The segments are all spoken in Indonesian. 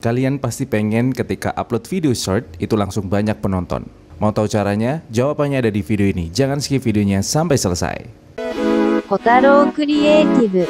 Kalian pasti pengen ketika upload video short itu langsung banyak penonton. Mau tahu caranya? Jawabannya ada di video ini. Jangan skip videonya sampai selesai. Kotaro Creative.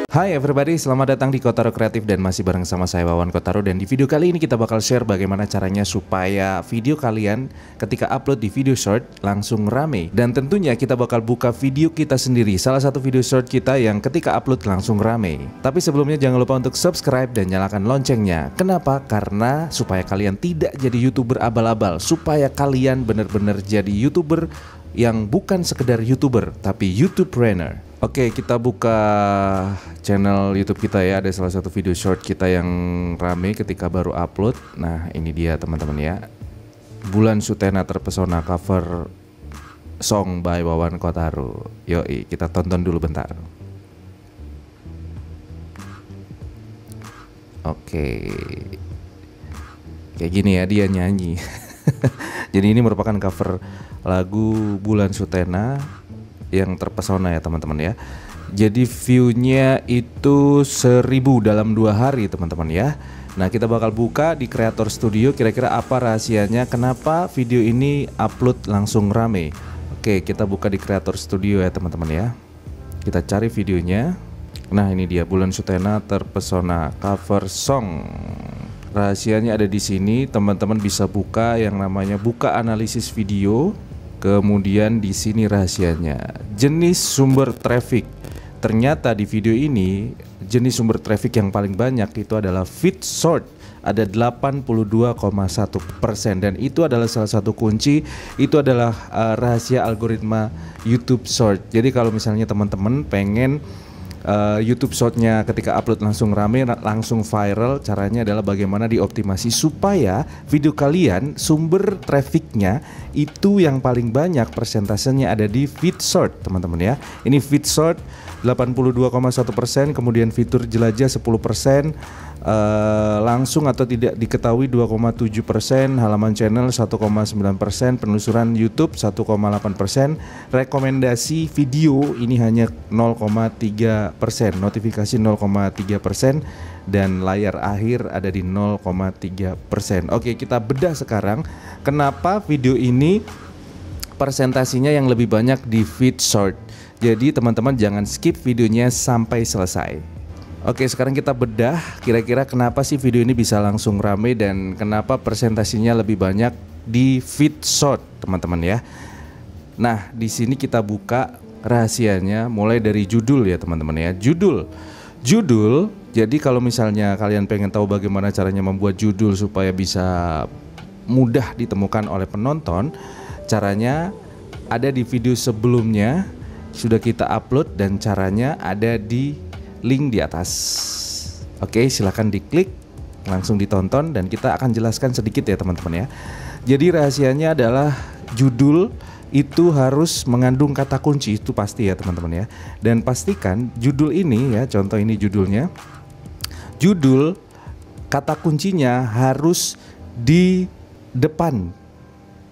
Hai everybody, selamat datang di Kotaro Kreatif dan masih bareng sama saya Wawan Kotaro. Dan di video kali ini kita bakal share bagaimana caranya supaya video kalian ketika upload di video short langsung rame. Dan tentunya kita bakal buka video kita sendiri, salah satu video short kita yang ketika upload langsung rame. Tapi sebelumnya jangan lupa untuk subscribe dan nyalakan loncengnya. Kenapa? Karena supaya kalian tidak jadi YouTuber abal-abal, supaya kalian benar-benar jadi YouTuber yang bukan sekedar YouTuber tapi YouTubepreneur. Oke, kita buka channel YouTube kita ya. Ada salah satu video short kita yang rame ketika baru upload. Nah, ini dia teman-teman ya. Bulan Sutena Terpesona, cover song by Wawan Kotaro. Yoi, kita tonton dulu bentar. Oke. Kayak gini ya dia nyanyi. Jadi ini merupakan cover lagu Bulan Sutena yang terpesona ya teman-teman ya. Jadi viewnya itu 1000 dalam 2 hari teman-teman ya. Nah, kita bakal buka di Creator Studio. Kira-kira apa rahasianya kenapa video ini upload langsung rame. Oke, kita buka di Creator Studio ya teman-teman ya. Kita cari videonya. Nah, ini dia Bulan Sutena Terpesona cover song. Rahasianya ada di sini. Teman-teman bisa buka yang namanya buka analisis video. Kemudian di sini rahasianya jenis sumber traffic. Ternyata di video ini jenis sumber traffic yang paling banyak itu adalah feed short, ada 82,1%, dan itu adalah salah satu kunci. Itu adalah rahasia algoritma YouTube Short. Jadi kalau misalnya teman-teman pengen YouTube Shortnya ketika upload langsung rame, langsung viral, caranya adalah bagaimana dioptimasi supaya video kalian sumber trafficnya itu yang paling banyak persentasenya ada di feed short teman-teman ya. Ini feed short 82,1%, kemudian fitur jelajah 10%, langsung atau tidak diketahui 2,7%, halaman channel 1,9%, penelusuran YouTube 1,8%, rekomendasi video ini hanya 0,3%, notifikasi 0,3%, dan layar akhir ada di 0,3%. Oke, kita bedah sekarang kenapa video ini persentasinya yang lebih banyak di feed short. Jadi teman-teman jangan skip videonya sampai selesai. Oke, sekarang kita bedah kira-kira kenapa sih video ini bisa langsung rame dan kenapa persentasinya lebih banyak di feed short, teman-teman ya. Nah, di sini kita buka rahasianya mulai dari judul ya, teman-teman ya. Judul. Jadi kalau misalnya kalian pengen tahu bagaimana caranya membuat judul supaya bisa mudah ditemukan oleh penonton, caranya ada di video sebelumnya sudah kita upload dan caranya ada di link di atas. Oke, silahkan diklik, langsung ditonton dan kita akan jelaskan sedikit ya teman-teman ya. Jadi rahasianya adalah judul itu harus mengandung kata kunci, itu pasti ya teman-teman ya. Dan pastikan judul ini ya, contoh ini judulnya. Judul kata kuncinya harus di depan.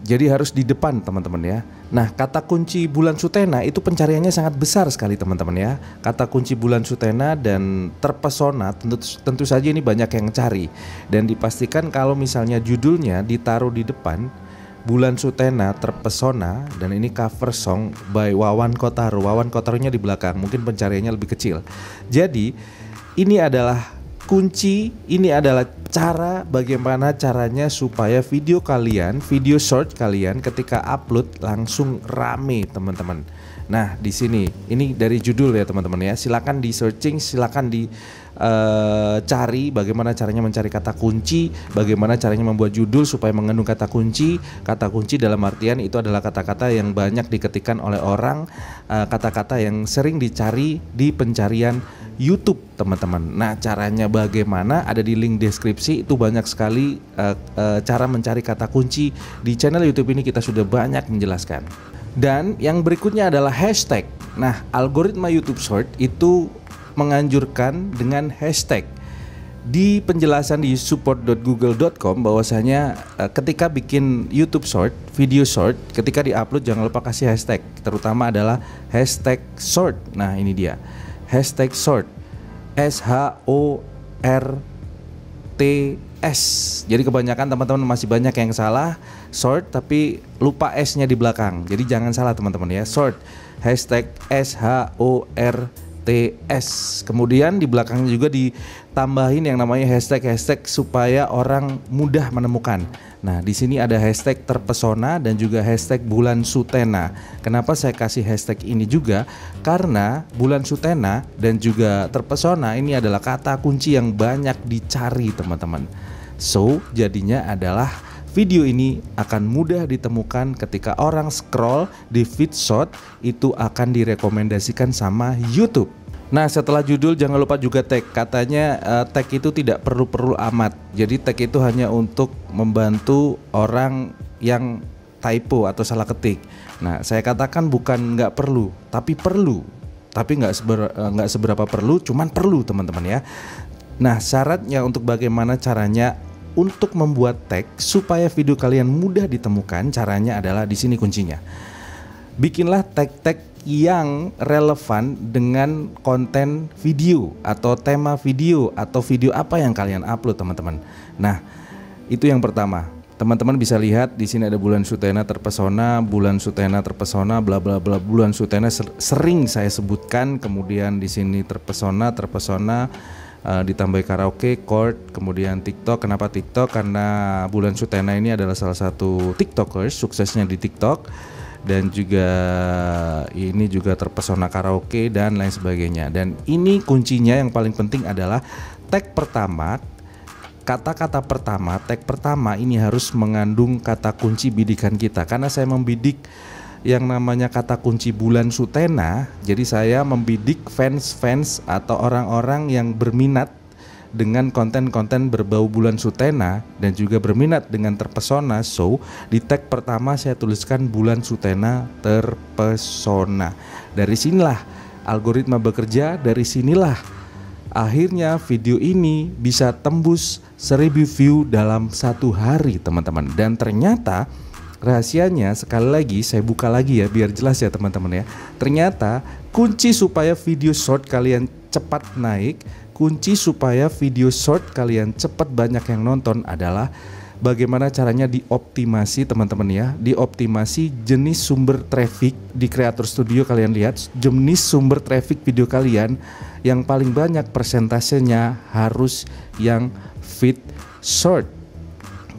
Jadi harus di depan teman-teman ya. Nah, kata kunci Bulan Sutena itu pencariannya sangat besar sekali teman-teman ya. Kata kunci Bulan Sutena dan terpesona tentu saja ini banyak yang cari. Dan dipastikan kalau misalnya judulnya ditaruh di depan, Bulan Sutena Terpesona, dan ini cover song by Wawan Kotaro. Wawan Kotaronya di belakang, mungkin pencariannya lebih kecil. Jadi ini adalah kunci, ini adalah cara bagaimana caranya supaya video kalian, video short kalian ketika upload langsung rame teman-teman. Nah, di sini ini dari judul ya teman-teman ya. Silakan di searching, silakan di cari bagaimana caranya mencari kata kunci, bagaimana caranya membuat judul supaya mengandung kata kunci. Kata kunci dalam artian itu adalah kata-kata yang banyak diketikkan oleh orang, kata-kata yang sering dicari di pencarian YouTube teman-teman. Nah, caranya bagaimana ada di link deskripsi. Itu banyak sekali cara mencari kata kunci. Di channel YouTube ini kita sudah banyak menjelaskan. Dan yang berikutnya adalah hashtag. Nah, algoritma YouTube Short itu menganjurkan dengan hashtag. Di penjelasan di support.google.com bahwasanya ketika bikin YouTube Short, video short, ketika diupload jangan lupa kasih hashtag. Terutama adalah hashtag short. Nah, ini dia. Hashtag short. SHORT. Jadi kebanyakan teman-teman masih banyak yang salah short tapi lupa S-nya di belakang. Jadi jangan salah teman-teman ya, short hashtag SHORTS. Kemudian di belakangnya juga ditambahin yang namanya hashtag supaya orang mudah menemukan. Nah, di sini ada hashtag terpesona dan juga hashtag bulan sutena. Kenapa saya kasih hashtag ini juga? Karena bulan sutena dan juga terpesona ini adalah kata kunci yang banyak dicari teman-teman. So, jadinya adalah video ini akan mudah ditemukan ketika orang scroll di feed short, itu akan direkomendasikan sama YouTube. Nah, setelah judul jangan lupa juga tag. Katanya tag itu tidak perlu amat. Jadi tag itu hanya untuk membantu orang yang typo atau salah ketik. Nah, saya katakan bukan nggak perlu, tapi perlu. Tapi nggak seberapa perlu, cuman perlu teman-teman ya. Nah, syaratnya untuk bagaimana caranya untuk membuat tag supaya video kalian mudah ditemukan, caranya adalah di sini kuncinya. Bikinlah tag-tag yang relevan dengan konten video atau tema video atau video apa yang kalian upload teman-teman. Nah, itu yang pertama. Teman-teman bisa lihat di sini ada bulan sutena terpesona, bla bla bla. Bulan sutena sering saya sebutkan. Kemudian di sini terpesona, ditambah karaoke, chord, kemudian TikTok. Kenapa TikTok? Karena bulan sutena ini adalah salah satu TikTokers suksesnya di TikTok. Dan juga ini juga terpesona karaoke dan lain sebagainya. Dan ini kuncinya yang paling penting adalah tag pertama. Kata-kata pertama, tag pertama ini harus mengandung kata kunci bidikan kita. Karena saya membidik yang namanya kata kunci bulan sutena, jadi saya membidik fans atau orang-orang yang berminat dengan konten-konten berbau bulan sutena dan juga berminat dengan terpesona. So, di tag pertama saya tuliskan bulan sutena terpesona. Dari sinilah algoritma bekerja, dari sinilah akhirnya video ini bisa tembus 1000 view dalam satu hari teman-teman. Dan ternyata rahasianya, sekali lagi saya buka lagi ya biar jelas ya teman-teman ya. Ternyata kunci supaya video short kalian cepat naik, kunci supaya video short kalian cepat banyak yang nonton adalah bagaimana caranya dioptimasi teman-teman ya. Dioptimasi jenis sumber traffic di Creator Studio. Kalian lihat jenis sumber traffic video kalian yang paling banyak persentasenya harus yang feed short.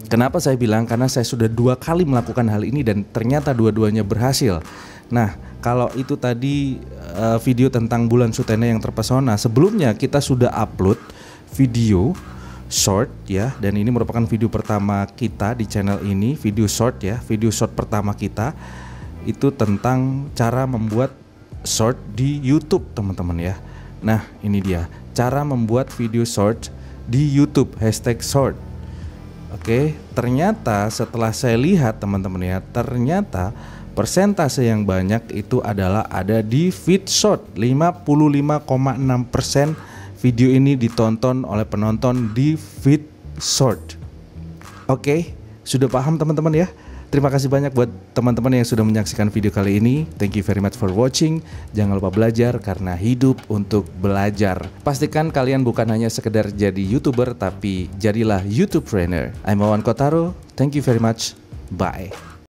Kenapa saya bilang? Karena saya sudah 2 kali melakukan hal ini dan ternyata dua-duanya berhasil. Nah, kalau itu tadi video tentang bulan sutena yang terpesona, sebelumnya kita sudah upload video short ya, dan ini merupakan video pertama kita di channel ini, video short ya, video short pertama kita itu tentang cara membuat short di YouTube teman-teman ya. Nah, ini dia cara membuat video short di YouTube #short. Oke, ternyata setelah saya lihat teman-teman ya, ternyata persentase yang banyak itu adalah ada di feed short. 55,6% video ini ditonton oleh penonton di feed short. Oke, sudah paham teman-teman ya? Terima kasih banyak buat teman-teman yang sudah menyaksikan video kali ini. Thank you very much for watching. Jangan lupa belajar karena hidup untuk belajar. Pastikan kalian bukan hanya sekedar jadi YouTuber, tapi jadilah YouTubepreneur. I'm Wawan Kotaro. Thank you very much. Bye.